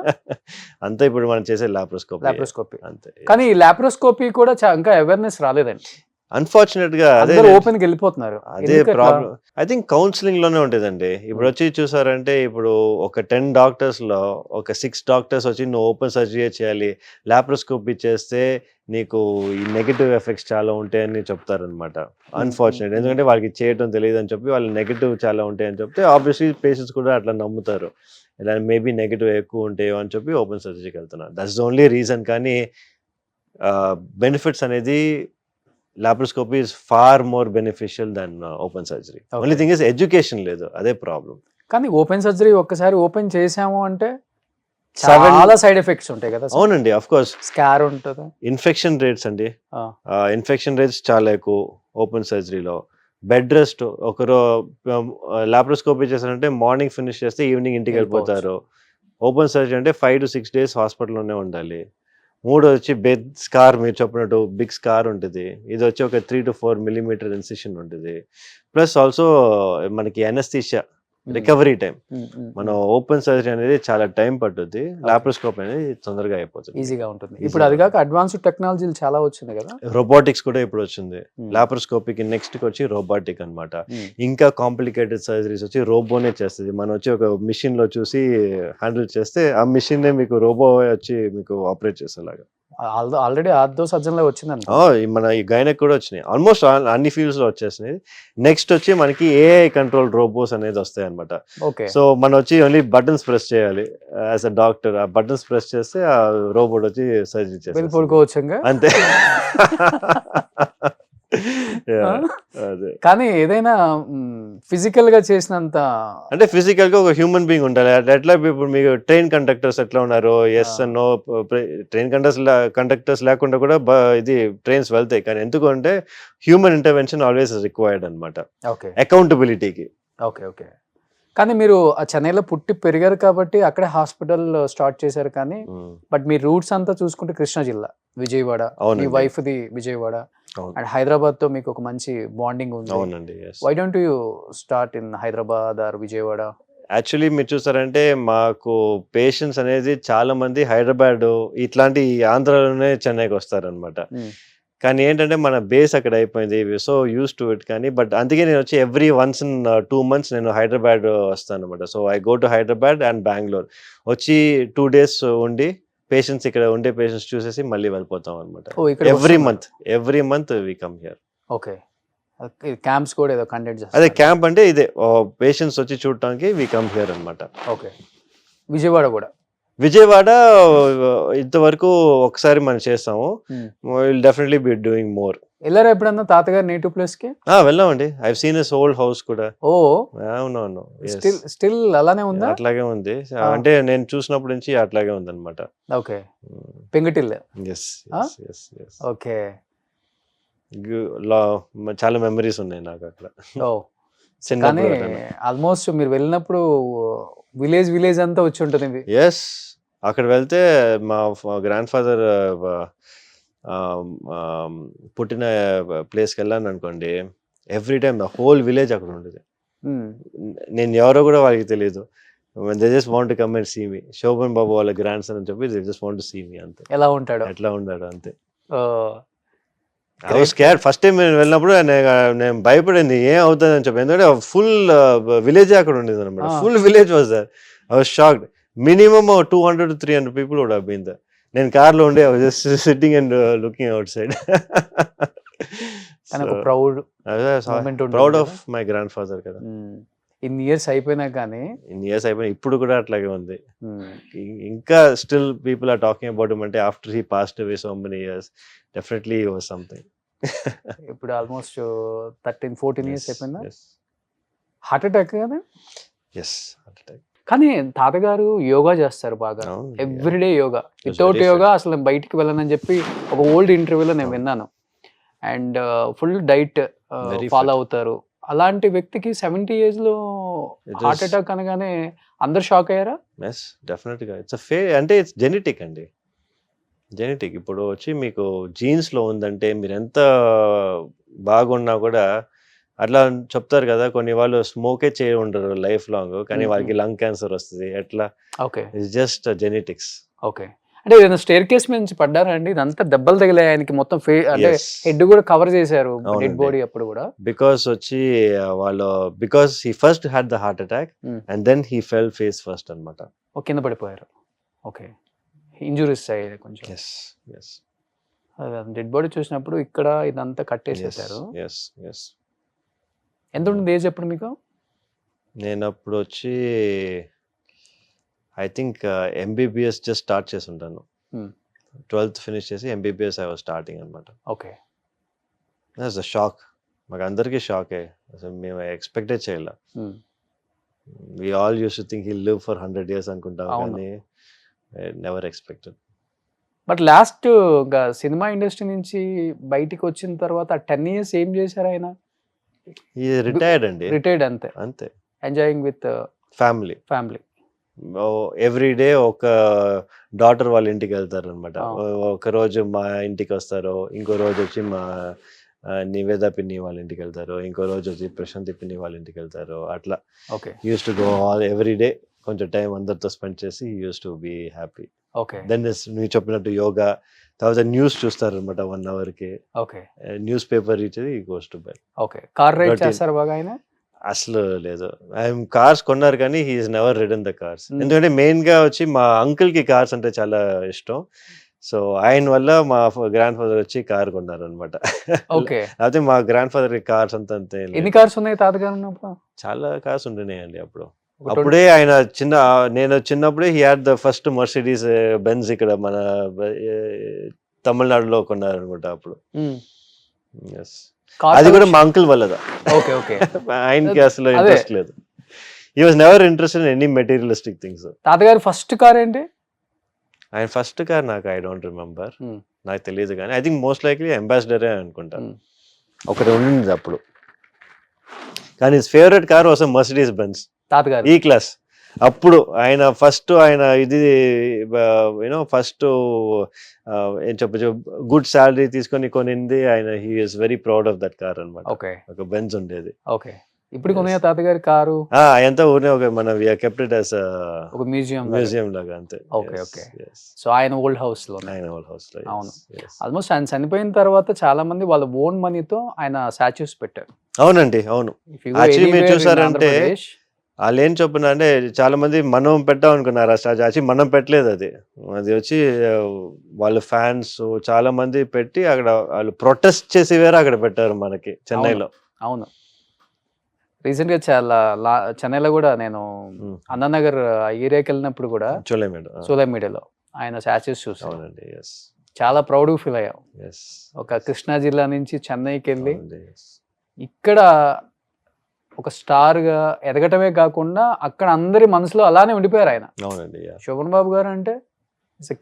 అంతా ఇప్పుడు మనం చేసే లాప్రోస్కోపీ అంతే. కానీ లాప్రోస్కోపీ కూడా ఇంకా అవేర్నెస్ రాలేదండి. అన్ఫార్చునేట్ గా అదే ఓపెన్ కి వెళ్ళిపోతున్నారు. అదే ప్రాబ్లం. ఐ థింక్ కౌన్సిలింగ్ లోనే ఉంటదండి. ఇప్పుడు వచ్చి చూసారంటే ఇప్పుడు ఒక 10 doctors లో ఒక 6 doctors వచ్చి నువ్వు ఓపెన్ సర్జరీ చేయాలి, లాప్రోస్కోపీ చేస్తే నీకు ఈ నెగటివ్ ఎఫెక్ట్స్ చాలా ఉంటాయని చెప్తారనమాట. అన్ఫార్చునేట్, ఎందుకంటే వాళ్ళకి చేయటం తెలియదు అని చెప్పి వాళ్ళు నెగటివ్ చాలా ఉంటాయని చెప్తే ఆబ్వియస్లీ పేషెంట్స్ కూడా అట్లా నమ్ముతారు, ఇలా మేబీ నెగటివ్ ఎక్కువ ఉంటాయో అని చెప్పి ఓపెన్ సర్జరీకి వెళ్తున్నారు. That's the only reason. కానీ బెనిఫిట్స్ అనేది laparoscopy is far more beneficial than open surgery. Only thing is education లేదు, అదే ప్రాబ్లం. కానీ ఓపెన్ సర్జరీ ఒక్కసారి ఓపెన్ చేసాము అంటే చాలా సైడ్ ఎఫెక్ట్స్ ఉంటాయి కదా? అవునండి, ఆఫ్ కోర్స్. స్కార్ ఉంటుంది, ఇన్ఫెక్షన్ రేట్స్ అండి, ఇన్ఫెక్షన్ రేట్స్ చాలా ఎక్కువ ఓపెన్ సర్జరీలో. బెడ్ రెస్ట్, ఒకరు లాప్రోస్కోపీ చేశారంటే మార్నింగ్ ఫినిష్ చేస్తే ఈవినింగ్ ఇంటికి వెళ్ళిపోతారు. ఓపెన్ సర్జరీ అంటే 5 to 6 days హాస్పిటల్లోనే ఉండాలి. 3 వచ్చి బెడ్ స్కార్, మీరు చెప్పినట్టు బిగ్ స్కార్ ఉంటుంది. ఇది వచ్చి ఒక 3 to 4 millimeter ఇన్సిషన్ ఉంటుంది. ప్లస్ ఆల్సో మనకి అనస్థీషియా, రికవరీ టైం. మనం ఓపెన్ సర్జరీ అనేది చాలా టైం పట్టుద్ది, లాప్రోస్కోపీ అనేది తొందరగా అయిపోతుంది, ఈజీగా ఉంటుంది. ఇప్పుడు అది కాక అడ్వాన్స్డ్ టెక్నాలజీలు చాలా వచ్చింది కదా, రోబోటిక్స్ కూడా ఇప్పుడు వచ్చింది. లాప్రోస్కోపీకి నెక్స్ట్ వచ్చి రోబోటిక్ అన్నమాట. ఇంకా కాంప్లికేటెడ్ సర్జరీస్ వచ్చి రోబోనే చేస్తుంది. మనం వచ్చి ఒక మిషన్ లో చూసి హ్యాండిల్ చేస్తే ఆ మిషన్ మీకు రోబో వచ్చి మీకు ఆపరేట్ చేసేలాగా. ఆల్రెడీ ఆర్థో సర్జన్ లో వచ్చిందండి. మన ఈ గైనక్ కూడా వచ్చినాయి, ఆల్మోస్ట్ అన్ని ఫీల్డ్స్ లో వచ్చేసినాయి. నెక్స్ట్ వచ్చి మనకి ఏఐ కంట్రోల్ రోబోస్ అనేది వస్తాయి అనమాట. సో మనం వచ్చి ఓన్లీ బటన్స్ ప్రెస్ చేయాలి యాజ్ అ డాక్టర్. ఆ బటన్స్ ప్రెస్ చేస్తే ఆ రోబోట్ వచ్చి సర్జరీ చేస్తుంది అంతే. కానీ ఏదైనా ఫిజికల్ గా చేసినంత అంటే ఫిజికల్ గా ఒక హ్యూమన్ బీయింగ్ ఉండాలి. ఎట్లా ఇప్పుడు మీకు ట్రైన్ కండక్టర్స్ ఎట్లా ఉన్నారు, yes and no. Train conductors లేకుండా కూడా ఇది ట్రైన్స్ వెళ్తాయి, కానీ ఎందుకంటే హ్యూమన్ ఇంటర్వెన్షన్ ఆల్వేస్ రిక్వైర్డ్ అనమాట అకౌంటబిలిటీకి. ఓకే. కానీ మీరు చెన్నైలో పుట్టి పెరిగారు కాబట్టి అక్కడే హాస్పిటల్ స్టార్ట్ చేశారు. కానీ బట్ మీ రూట్స్ అంతా చూసుకుంటే కృష్ణా జిల్లా, విజయవాడ, మీ వైఫ్ ది విజయవాడ, అండ్ హైదరాబాద్ తో మీకు ఒక మంచి బాండింగ్ ఉంది. అవునండి. Why don't you start in Hyderabad or Vijayawada? Actually మీరు చూసారంటే మాకు పేషెంట్స్ అనేది చాలా మంది హైదరాబాద్ ఇట్లాంటి ఆంధ్రాలోనే చెన్నైకి వస్తారనమాట. కానీ ఏంటంటే మన బేస్ అక్కడ అయిపోయింది, సో యూస్ టు ఇట్. కానీ బట్ అందుకే నేను వచ్చి ఎవ్రీ వన్స్ ఇన్ 2 months నేను హైదరాబాద్ వస్తాను అనమాట. So I go to Hyderabad and Bengaluru వచ్చి 2 days ఉండి పేషెంట్స్ ఇక్కడ ఉండే పేషెంట్స్ చూసేసి మళ్ళీ వెళ్ళిపోతాం అనమాట. Every month we come here. Okay. Camps కూడా ఏదో కండక్ట్ చేస్తారు? అదే క్యాంప్ అంటే ఇదే, పేషెంట్స్ వచ్చి చూడటానికి వి కమ్ హియర్ అనమాట. ఓకే. విజయవాడ ఇంతవరకు ఒకసారి మనం చేస్తాము. Will definitely be doing more. వెళ్ళారా ఎప్పుడన్నా తాతగారు నేటివ్ ప్లేస్ కి? వెళ్ళామండి. I seen his old house కూడా. అవునవును. స్టిల్ అలానే ఉందా? అట్లాగే ఉంది, అంటే నేను చూసినప్పటి నుంచి అట్లాగే ఉంది అనమాట. ఓకే. పెంగటిల్. ఎస్. ఓకే. చాలా మెమరీస్ ఉన్నాయి నాకు అక్కడ ఓ చిన్నప్పుడు. కానీ ఆల్మోస్ట్ మీరు వెళ్ళినప్పుడు విలేజ్ అంతా వచ్చి ఉంటుంది. ఎస్, అక్కడ వెళ్తే మా గ్రాండ్ ఫాదర్ పుట్టిన ప్లేస్కి వెళ్ళాను అనుకోండి, every time the whole village అక్కడ ఉండేది. నేను ఎవరో కూడా వాళ్ళకి తెలియదు. They just want to come and see me. Shobhan Babu వాళ్ళ గ్రాండ్ సన్ అని చెప్పి they just want to see me, అంతే. ఎలా ఉంటాడు? ఎట్లా ఉన్నాడు అంతే. I was scared first time నేను వెళ్ళినప్పుడు. నేను భయపడింది ఏం అవుతుంది అని చెప్పి, ఎందుకంటే ఫుల్ విలేజ్ అక్కడ ఉండేది అనమాట. Full village was there. I was shocked. Minimum 200 to 300 people would have been there. నేను కార్లో ఉండే, I was just sitting and looking out side. Proud of my grand father కదా. ఇన్ని ఇయర్స్ అయిపోయినా కానీ, ఇప్పుడు కూడా అట్లాగే ఉంది. ఇంకా still people are talking about him. అంటే after he passed away so many years, definitely he was something. ఇప్పుడు ఆల్మోస్ట్ 13-14 ఇయర్స్ అయిపోయిందా? హార్ట్ అటాక్ కదా? Yes, heart attack. కానీ తాతగారు యోగా చేస్తారు బాగా, ఎవ్రీడే యోగా. వితౌట్ యోగా అసలు బయటికి వెళ్ళనని చెప్పి ఒక ఓల్డ్ ఇంటర్వ్యూలో నేను విన్నాను. అండ్ ఫుల్ డైట్ ఫాలో అవుతారు. అలాంటి వ్యక్తికి 70 years లో హార్ట్ అటాక్ అనగానే అందరు షాక్ అయ్యారా? ఎస్, డెఫినెట్గా. అంటే ఇట్స్ జెనెటిక్ అండి. జెనెటిక్. ఇప్పుడు వచ్చి మీకు జీన్స్లో ఉందంటే మీరు ఎంత బాగున్నా కూడా, అట్లా చెప్తారు కదా, కొన్ని వాళ్ళు స్మోకే చేయ ఉండరు లైఫ్ లాంగ్, కానీ వాళ్ళకి లంగ్ క్యాన్సర్ వస్తుంది. ఎట్లా? Okay, it's just genetics. Okay. అంటే ఏదైనా స్టేర్ కేస్ మీద నుంచి పడ్డారా అండి? ఇదంతా దెబ్బలు తగిలాయి ఆయనకి, మొత్తం అంటే హెడ్ కూడా కవర్ చేశారు, డెడ్ బాడీ అప్పుడు కూడా. బికాస్ వచ్చి వాళ్ళు, because he first had the heart attack and then he fell face first అనమాట. కింద పడిపోయారు. ఓకే, ఇంజురీస్ అయ్యాయి కొంచెం. Yes, yes. డెడ్ బాడీ చూసినప్పుడు ఇక్కడ ఇదంతా కట్టేసేసారు. Yes, yes. ఎంత ఉంటుంది ఏజ్ అప్పుడు మీకు? నేను అప్పుడు వచ్చి I think MBBS just start చేసి ఉంటాను. 12th ఫినిష్ చేసి ఎంబీబీఎస్ ఐ వాజ్ స్టార్టింగ్ అనమాట. Okay, that's a shock. మాకు అందరికీ షాకే. అసలు మేము ఎక్స్పెక్టే చేయలే. We all used to think he live for 100 years అనుకుంటాం, కానీ never expected. But last cinema industry నుంచి బయటికి వచ్చిన తర్వాత 10 years ఏం చేశారు ఆయన? రిటైర్డ్ అండి. రిటైర్డ్ అంతే. అంతే. Enjoying with family. Every day ఒక డాటర్ వాళ్ళ ఇంటికి వెళ్తారు అనమాట. ఒక రోజు మా ఇంటికి వస్తారు, ఇంకో రోజు వచ్చి మా నివేద పిన్ని వాళ్ళ ఇంటికి వెళ్తారు, ఇంకో రోజు వచ్చి ప్రశాంతి పిన్ని వాళ్ళ ఇంటికి వెళ్తారు. అట్లా used to go all every day, కొంచెం టైం అందరితో స్పెండ్ చేసి used to be happy. Then నువ్వు చెప్పినట్టు యోగా, తర్వాత న్యూస్ చూస్తారు అనమాట 1 hour కి. న్యూస్ పేపర్ ఇచ్చేది goes to bed. Car ride చేస్తారు బాగా ఆయన? అసలు లేదు. కార్స్ కొన్నారు కానీ he is never ridden the cars. ఎందుకంటే మెయిన్ గా వచ్చి మా అంకుల్ కి కార్స్ అంటే చాలా ఇష్టం. సో ఆయన వల్ల మా గ్రాండ్ ఫాదర్ వచ్చి కార్ కొన్నారు అనమాట. అయితే మా గ్రాండ్ ఫాదర్ కార్స్ అంతా అంతే. ఎన్ని కార్స్ ఉన్నాయి తాతగారు ఉన్నప్పుడు? చాలా కార్స్ ఉంటున్నాయండి అప్పుడు. అప్పుడే ఆయన నేను చిన్నప్పుడే he had the first Mercedes Benz ఇక్కడ మన తమిళనాడులో కొన్నారు అనమాట అప్పుడు. అది కూడా మా అంకుల్ వల్లదా. ఆయనకి అసలు ఇంట్రెస్ట్ లేదు. He was never interested in any materialistic things. తాతగారు ఫస్ట్ కార్ ఏంటి? ఆయన ఫస్ట్ కార్ నాకు ఐ డోంట్ రిమెంబర్, నాకు తెలియదు, కానీ ఐ థింక్ మోస్ట్ లైక్లీ అంబాసిడరే అనుకుంటా. ఒకటి ఉండింది అప్పుడు. కానీ his favourite car was Mercedes Benz తాతగారు ఈ క్లాస్. అప్పుడు ఆయన ఇది యూనో ఫస్ట్ ఏం చెప్పచ్చు, గుడ్ శాలరీ తీసుకొని కొనింది ఆయన. He is very proud of that car అనమాట. ఒక బెంజ్ ఉండేది. ఇప్పుడు కొనే తాతగారి కారు అదంతా ఊరినే ఒక మన కెప్ట్ ఇట్ యాస్ ఒక మ్యూజియం లాగా అంతే. సో ఆయన ఓల్డ్ హౌస్ లో. అవును, ఆల్మోస్ట్ ఆయన చనిపోయిన తర్వాత చాలా మంది వాళ్ళ ఓన్ మనీతో ఆయన స్టాచ్యూస్ పెట్టారు. అవునండి, అవును. యాక్చువల్లీ మీరు చూసారంటే వాళ్ళు ఏం చెప్పిన అంటే, చాలా మంది మనం పెట్టాం అనుకున్నారు ఆ స్టాచ్యూ. యాక్చువల్లీ మనం పెట్టలేదు, అది వచ్చి వాళ్ళ ఫ్యాన్స్ చాలా మంది పెట్టి అక్కడ వాళ్ళు ప్రొటెస్ట్ చేసి వేరే అక్కడ పెట్టారు మనకి చెన్నైలో. అవును, రీసెంట్ గా చాలా చెన్నైలో కూడా నేను అన్నానగర్ ఏరియాకి వెళ్ళినప్పుడు కూడా సోలైమీడియాలో ఆయన స్టాచ్యూస్ చూసాను. చాలా ప్రౌడ్ గా ఫీల్ అయ్యాం. ఒక కృష్ణా జిల్లా నుంచి చెన్నైకి వెళ్ళి ఇక్కడ ఒక స్టార్ గా ఎదగటమే కాకుండా అక్కడ అందరి మనసులో అలానే ఉండిపోయారు ఆయన. శోభన్ బాబు గారు అంటే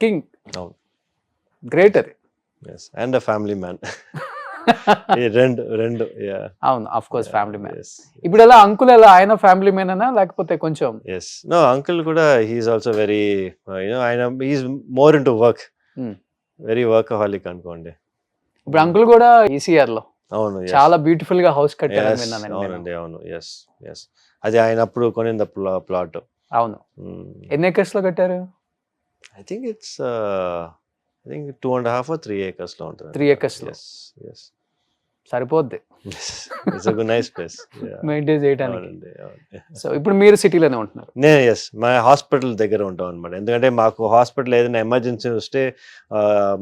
కింగ్, గ్రేట్. అది అండ్ ఫ్యామిలీ మ్యాన్. ఈ రెండు యా అవును, అఫ్ కోర్స్ ఫ్యామిలీ మ్యాన్. ఇప్పుడు ఎలా అంకుల్ ఎలా ఆయన ఫ్యామిలీ మ్యానేనా లేకపోతే కొంచెం? ఎస్ నో అంకుల్ కూడా హీఈస్ ఆల్సో వెరీ ఆయన he is more into work, Hmm. Very workaholic అనుకోండి. ఇప్పుడు అంకుల్ కూడా ఈసీఆర్ లో అవును yes. చాలా బ్యూటిఫుల్ గా హౌస్ కట్టారని Yes, విన్నాను నేను. అవునండి అవును ఎస్ ఎస్ అది ఆయన అప్పుడు కొనింది ప్లాట్. అవును, ఎన్ని ఎకర్స్ లో కట్టారు? I think it's I think 2.5 or 3 acres లో ఉంటుంది. 3 acres లో. ఎస్ సరిపోద్ది it's a nice place. Maintain చేయడానికి. అవునండి అవును. సో ఇప్పుడు మీరు సిటీలోనే ఉంటున్నారు? ఎస్ మా హాస్పిటల్ దగ్గర ఉంటాం అనమాట. ఎందుకంటే మాకు హాస్పిటల్ ఏదైనా ఎమర్జెన్సీ వస్తే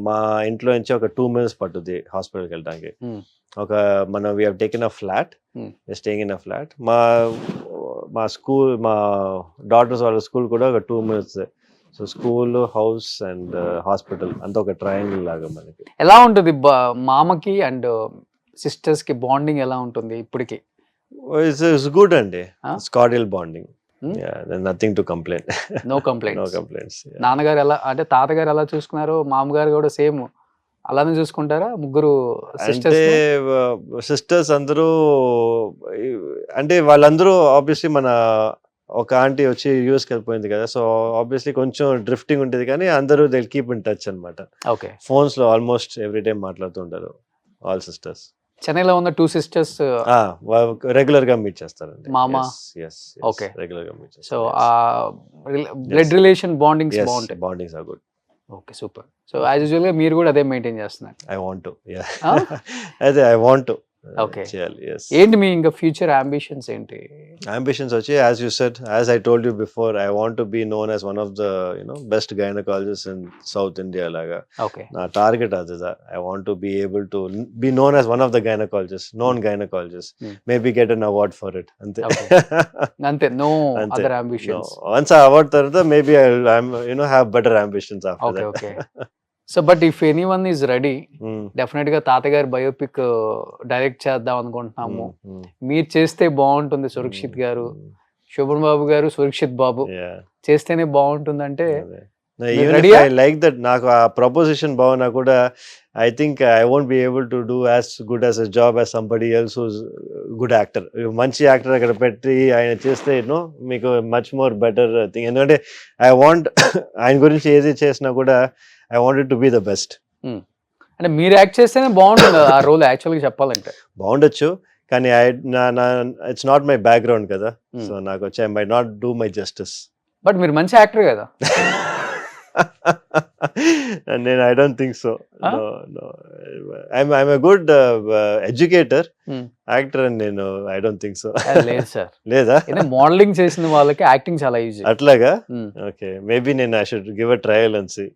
మా ఇంట్లో నుంచి ఒక 2 minutes పట్టుద్ది హాస్పిటల్కి వెళ్ళడానికి. Hmm. ఒక మనం we have taken a flat, staying in a flat. మా స్కూల్ మా డాటర్స్ వాళ్ళ స్కూల్ కూడా ఒక 2 minutes. So school, house and hospital అంతా ఒక ట్రయాంగిల్ లాగా మనకి. ఎలా ఉంటుంది మామకి అండ్ సిస్టర్స్ కి బాండింగ్ ఎలా ఉంటుంది ఇప్పటికి? ఇట్స్ గుడ్ అండి. Huh? It's cordial bonding. Hmm? Nothing to complaint. No no complaints. Complaints. నాన్నగారు ఎలా అంటే తాతగారు ఎలా చూసుకున్నారు, మామగారు కూడా సేమ్ అలానే చూసుకుంటారా ముగ్గురు అంటే సిస్టర్స్? సిస్టర్స్ అందరూ అంటే వాళ్ళందరూ ఆబ్వియస్లీ మన ఒక ఆంటీ వచ్చి యూఎస్కి వెళ్ళిపోయింది కదా, సో ఆబ్వియస్లీ కొంచెం డ్రిఫ్టింగ్ ఉంటుంది, కానీ అందరూ దే కీప్ ఇన్ టచ్ అనమాట. ఓకే. ఫోన్స్ లో ఆల్మోస్ట్ ఎవ్రీ టైం మాట్లాడుతూ ఉంటారు ఆల్ సిస్టర్స్. చెన్నైలో ఉన్న 2 సిస్టర్స్ రెగ్యులర్ గా మీట్ చేస్తారండి. మామ. ఓకే రెగ్యులర్ గా మీట్ సో చేస్తారు. ఆ బ్లడ్ రిలేషన్ బాండింగ్స్ బాగుంటాయి. Bondings are good. Okay, super. So as usual గా మీరు కూడా అదే మెయింటైన్ చేస్తున్నారు? I want to Huh? అదే ఐ వాంట్ టు Okay. చేయాలి. yes. ఏంటి మీ ఇంకా ఫ్యూచర్ అంబిషన్స్ ఏంటి? Ambitions వచ్చి as you said, as I told you before, I want to be known as one of the best gynecologists in South India లాగా. Okay. నా target అది. I want to be able to be known as one of the gynecologists, known gynecologist. Maybe get an award for it. అంతే. అంతే, no అంతే. Other ambitions? Once ఆ award తర్వాత maybe I'm have better ambitions after okay that. Okay. So but if anyone is ready, definite గా తాతగారి biopic direct చేద్దాం అనుకుంటున్నాము. మీరు చేస్తే బాగుంటుంది, సురక్షిత్ గారు, శోభన్ బాబు గారు, సురక్షిత్ బాబు చేస్తేనే బాగుంటుంది అంటే Even if I like that, నాకు ఆ ప్రపోజిషన్ బాగున్నా కూడా I think I won't be able to do as good as a job as somebody else who's good actor. మంచి యాక్టర్ అక్కడ పెట్టి ఆయన చేస్తే మీకు మచ్ మోర్ బెటర్ థింగ్. ఎందుకంటే ఐ వాంట్ ఆయన గురించి ఏది చేసినా కూడా I want to be the best. అంటే మీరు యాక్ట్ చేస్తేనే బాగుంటుంది ఆ రోల్ యాక్చువల్గా చెప్పాలంటే. బాగుండొచ్చు, కానీ ఇట్స్ నాట్ మై బ్యాక్గ్రౌండ్ కదా, సో నాకు వచ్చి I my not do my justice. But మీరు మంచి యాక్టర్ కదా. నేను I don't think so. I'm a good educator, actor అని నేను ఐ డోంట్ థింక్ సో. లేదు సార్. లేదా? మోడలింగ్ చేసిన వాళ్ళకి యాక్టింగ్ చాలా ఈజీ. అట్లాగా? ఓకే, మేబీ నేను I should give a trial and see.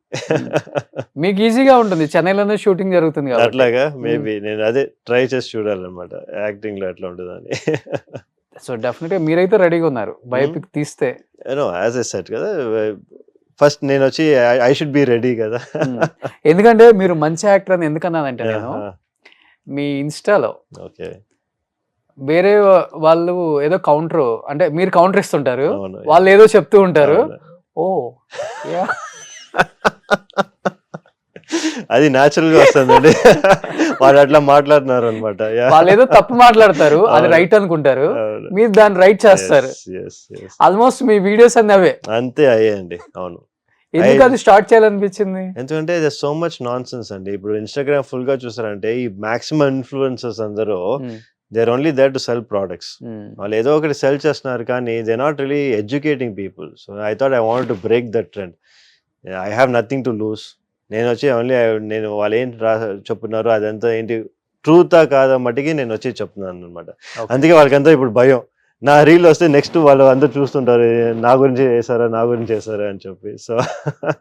మీకు ఈజీగా ఉంటుంది, చెన్నైలోనే షూటింగ్ జరుగుతుంది కదా. అట్లాగా? మేబీ నేను అదే ట్రై చేసి చూడాలన్నమాట యాక్టింగ్ లో ఎట్లా ఉంటుందని. సో డెఫినెట్ గా మీరైతే రెడీగా ఉన్నారు బయోపిక్ తీస్తే? యాజ్ ఐ సెడ్ కదా, ఫస్ట్ నేను వచ్చి ఐ షుడ్ బి రెడీ కదా. ఎందుకంటే మీరు మంచి యాక్టర్ అని ఎందుకన్నానంటే, నేను మీ ఇన్స్టాలో ఓకే వేరే వాళ్ళు ఏదో కౌంటర్ అంటే మీరు కౌంటర్ ఇస్తుంటారు, వాళ్ళు ఏదో చెప్తూ ఉంటారు. ఓ అది న్యాచురల్ గా వస్తుందండి. వాళ్ళు అట్లా మాట్లాడుతున్నారు అనమాట. వాళ్ళు ఏదో తప్పు మాట్లాడతారు, అది రైట్ అనుకుంటారు, మీరు దాన్ని రైట్ చేస్తారు. ఆల్మోస్ట్ మీ వీడియోస్ అన్ని అవే. అంతే అయ్యాయండి. అవును. ఎందుకు అది స్టార్ట్ చేయాలనిపించింది? ఎందుకంటే సో మచ్ నాన్ సెన్స్ అండి. ఇప్పుడు ఇన్స్టాగ్రామ్ ఫుల్ గా చూసారంటే ఈ మాక్సిమం ఇన్ఫ్లుయెన్సర్స్ అందరూ they are only there to sell products. వాళ్ళు ఏదో ఒకటి సెల్ చేస్తున్నారు, కానీ they not really educating people. So I thought I want to break that trend. I have nothing to lose. నేను వచ్చి ఓన్లీ నేను వాళ్ళు ఏంటి చెప్తున్నారు అదంతా ఏంటి ట్రూతా కాదా మట్టికి నేను వచ్చి చెప్తున్నాను అనమాట. అందుకే వాళ్ళకంతా ఇప్పుడు భయం. నా రీల్ వస్తే నెక్స్ట్ వాళ్ళు అందరూ చూస్తుంటారు నా గురించి చేశారా అని చెప్పి. సో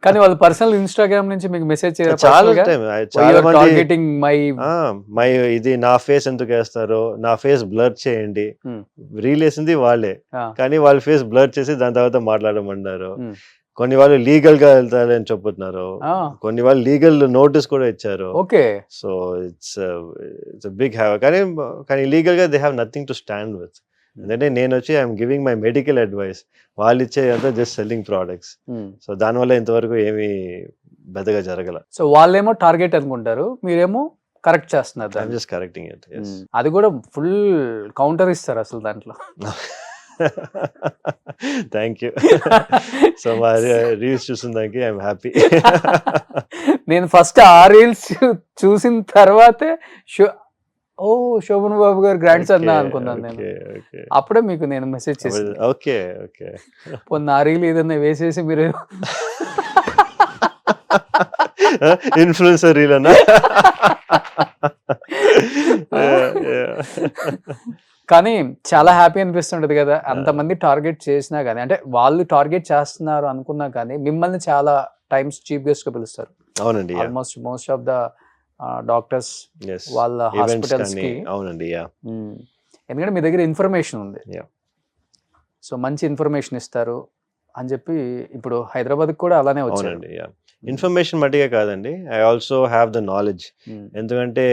కానీ వాళ్ళు పర్సనల్ ఇన్స్టాగ్రామ్ నుంచి మీకు మెసేజ్ చాలా టైం చాలా మంది మై ఇది నా ఫేస్ ఎందుకు వేస్తారు, నా ఫేస్ బ్లర్ చేయండి. రీల్ వేసింది వాళ్ళే, కానీ వాళ్ళ ఫేస్ బ్లర్ చేసి దాని తర్వాత మాట్లాడమన్నారు. కొన్ని వాళ్ళు లీగల్ గా వెళ్తారని చెప్తున్నారు, కొన్ని వాళ్ళు లీగల్ నోటీస్ కూడా ఇచ్చారు. Okay. So it's big have, కానీ లీగల్ గా they have nothing to stand with. ఎందుకంటే నేను వచ్చి I'm giving my medical advice, వాళ్ళు ఇచ్చే అంతా జస్ట్ సెల్లింగ్ ప్రోడక్ట్స్. సో దానివల్ల ఇంతవరకు ఏమీ పెద్దగా జరగల. సో వాళ్ళేమో టార్గెట్ అనుకుంటారు, మీరేమో కరెక్ట్ చేస్తున్నారు ఐఎమ్ దాన్ని. Just correcting it. అది కూడా ఫుల్ కౌంటర్ ఇస్తారు అసలు దాంట్లో. Thank you. సో మా రీల్స్ చూసిన దానికి ఐఎమ్ హ్యాపీ. నేను ఫస్ట్ ఆ రీల్స్ చూసిన తర్వాతే శోభన్ బాబు గారు గ్రాండ్ సన్ అనుకున్నాను నేను. అప్పుడే మీకు నేను మెసేజ్ చేసాను. Okay okay. పొన్న ఆ రీల్ ఏదన్నా వేసేసి మీరు ఇన్ఫ్లుయెన్సర్ రీల్ అన్నా. కానీ చాలా హ్యాపీ అనిపిస్తుంటది కదా, అంతమంది టార్గెట్ చేసినా కానీ, అంటే వాళ్ళు టార్గెట్ చేస్తున్నారు అనుకున్నా కానీ మిమ్మల్ని చాలా టైమ్స్ చీఫ్ గెస్ట్ గా పిలుస్తారు. అవునండి. Almost most of the doctors వాళ్ళ హాస్పిటల్స్ కి. అవునండి. ఎందుకంటే మీ దగ్గర ఇన్ఫర్మేషన్ ఉంది, Yeah. సో మంచి ఇన్ఫర్మేషన్ ఇస్తారు అని చెప్పి ఇప్పుడు హైదరాబాద్ కూడా అలానే వచ్చారు. అవునండి. ఇన్ఫర్మేషన్ మట్టిగా కాదండి, I also have the knowledge. ఎందుకంటే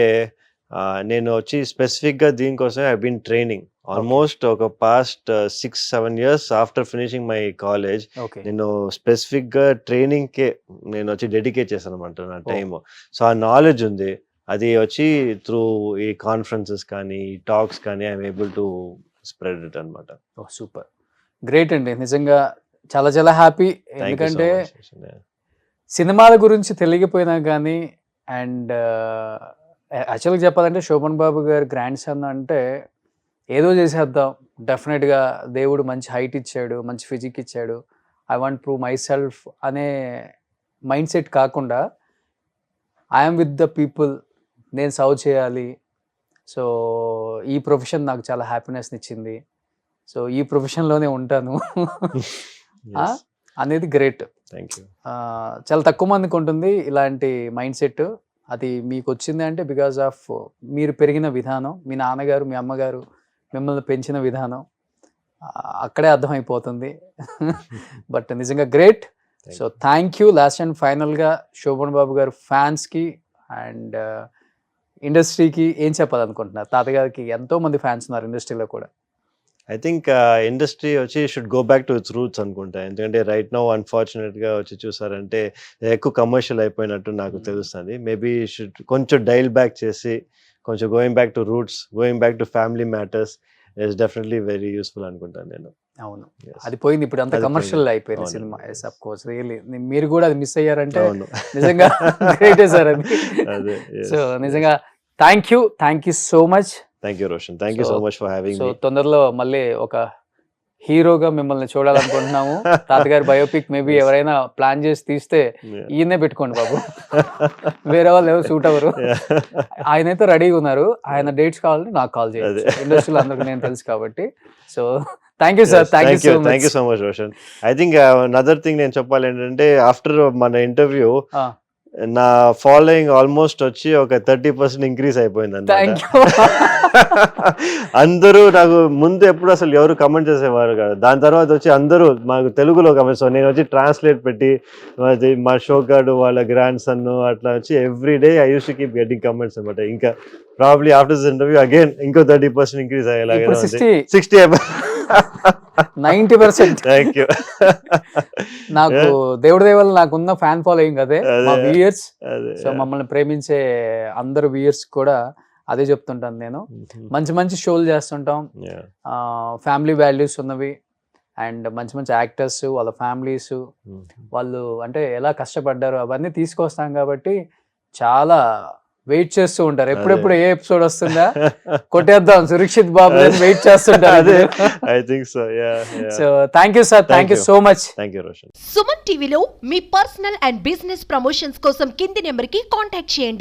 నేను వచ్చి స్పెసిఫిక్గా దీనికోసం ఐ బీన్ ట్రైనింగ్ ఆల్మోస్ట్ ఒక past 6-7 years after finishing my college. Okay. నేను స్పెసిఫిక్గా ట్రైనింగ్కే నేను వచ్చి డెడికేట్ చేశాను అనమాట నా టైమ్. సో ఆ నాలెడ్జ్ ఉంది, అది వచ్చి త్రూ ఈ కాన్ఫరెన్సెస్ కానీ టాక్స్ కానీ I'm able to spread it అనమాట. సూపర్, గ్రేట్ అండి, నిజంగా చాలా చాలా హ్యాపీ. ఎందుకంటే సినిమాల గురించి తెలియకపోయినా కానీ, అండ్ యాక్చువల్గా చెప్పాలంటే శోభన్ బాబు గారు గ్రాండ్ సన్ అంటే ఏదో చేసేద్దాం, డెఫినెట్గా దేవుడు మంచి హైట్ ఇచ్చాడు, మంచి ఫిజిక్ ఇచ్చాడు, I want prove my self అనే మైండ్ సెట్ కాకుండా ఐఎమ్ విత్ ద పీపుల్, నేను సర్వ్ చేయాలి, సో ఈ ప్రొఫెషన్ నాకు చాలా హ్యాపీనెస్ని ఇచ్చింది, సో ఈ ప్రొఫెషన్లోనే ఉంటాను అనేది గ్రేట్. Thank you. చాలా తక్కువ మందికి ఉంటుంది ఇలాంటి మైండ్ సెట్. అది మీకు వచ్చింది అంటే బికాజ్ ఆఫ్ మీరు పెరిగిన విధానం, మీ నాన్నగారు మీ అమ్మగారు మిమ్మల్ని పెంచిన విధానం, అక్కడే అర్థమైపోతుంది. బట్ నిజంగా great. So thank you. Last and ఫైనల్గా శోభన్ బాబు గారు ఫ్యాన్స్కి అండ్ ఇండస్ట్రీకి ఏం చెప్పాలనుకుంటున్నారు? తాతగారికి ఎంతో మంది ఫ్యాన్స్ ఉన్నారు ఇండస్ట్రీలో కూడా. ఐ థింక్ ఇండస్ట్రీ వచ్చి should go back to it's roots అనుకుంటా. ఎందుకంటే రైట్ నౌ అన్ఫార్చునేట్గా వచ్చి చూసారంటే ఎక్కువ కమర్షియల్ అయిపోయినట్టు నాకు తెలుస్తుంది. మేబీ షుడ్ కొంచెం డైల్ బ్యాక్ చేసి కొంచెం going back to roots, going back to family matters is definitely very useful అనుకుంటాను నేను. అవును, అది పోయింది, ఇప్పుడు అంత కమర్షియల్ అయిపోయింది సినిమా. ఎస్ ఆఫ్ కోర్స్, రియల్లీ మీరు కూడా అది మిస్ అయ్యారంటే నిజంగా గ్రేట్ సార్ అది. సో నిజంగా thank you so much. Thank you Roshan, thank you so much for having so me. తొందరలో మళ్ళీ ఒక హీరోగా మిమ్మల్ని చూడాలనుకుంటున్నాము. తాతగారి బయోపిక్ మేబీ ఎవరైనా ప్లాన్ చేసి తీస్తే ఈయనే పెట్టుకోండి బాబు, వేరే వాళ్ళు ఎవరు సూట్ అవ్వరు. ఆయనైతే రెడీగా ఉన్నారు, ఆయన డేట్స్ కావాలంటే నాకు కాల్ చేయండి, ఇండస్ట్రీలో అందరికి నేను తెలుసు కాబట్టి. So thank you sir, thank you so much Roshan. I think another thing నేను చెప్పాలి ఏంటంటే ఆఫ్టర్ మన ఇంటర్వ్యూ నా ఫాలోయింగ్ ఆల్మోస్ట్ వచ్చి ఒక 30% ఇంక్రీజ్ అయిపోయింది అన్నమాట. అందరూ నాకు ముందు ఎప్పుడు అసలు ఎవరు కమెంట్ చేసేవారు కాదు, దాని తర్వాత వచ్చి అందరూ మాకు తెలుగులో కమెంట్స్, నేను వచ్చి ట్రాన్స్లేట్ పెట్టి మా షోగాడు వాళ్ళ గ్రాండ్ సన్ అట్లా వచ్చి every day I use to keep getting comments అనమాట. ఇంకా probably after this interview again ఇంకో 30% ఇంక్రీజ్ అయ్యేలాగా 60 90%. Thank you. నాకు దేవుడి దయ వల్ల నాకున్న ఫ్యాన్ ఫాలోయింగ్ అదే, మా వ్యూయర్స్. సో మమ్మల్ని ప్రేమించే అందరు వ్యూయర్స్ కూడా అదే చెప్తుంటాను నేను. మంచి మంచి షోలు చేస్తుంటాం, ఫ్యామిలీ వాల్యూస్ ఉన్నవి, అండ్ మంచి మంచి యాక్టర్స్ వాళ్ళ ఫ్యామిలీస్ వాళ్ళు అంటే ఎలా కష్టపడ్డారు అవన్నీ తీసుకొస్తాం కాబట్టి చాలా వెయిట్ చేస్తూ ఉంటారు, ఎప్పుడెప్పుడు ఏ ఎపిసోడ్ వస్తుందా కొట్టేద్దాం సురక్షిత్ బాబు వెయిట్ చేస్తుంటారు. So thank you sir, thank you so much. Thank you Roshan. Suman టీవీలో మీ పర్సనల్ అండ్ బిజినెస్ ప్రమోషన్స్ కోసం కింది నెంబర్కి కాంటాక్ట్ చేయండి.